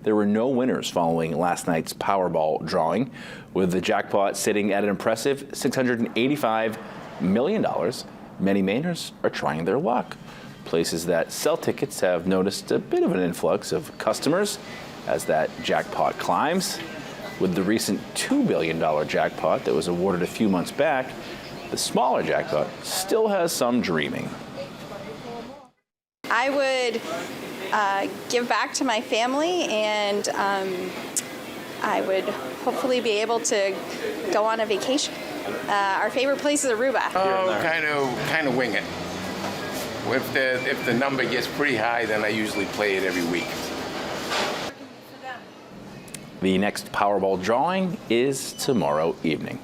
There were no winners following last night's Powerball drawing, with the jackpot sitting at an impressive $685 million. Many Mainers are trying their luck. Places that sell tickets have noticed a bit of an influx of customers as that jackpot climbs. With the recent $2 billion jackpot that was awarded a few months back, the smaller jackpot still has some dreaming. I would give back to my family, and I would hopefully be able to go on a vacation. Our favorite place is Aruba. Oh, kind of wing it. If the number gets pretty high, then I usually play it every week. The next Powerball drawing is tomorrow evening.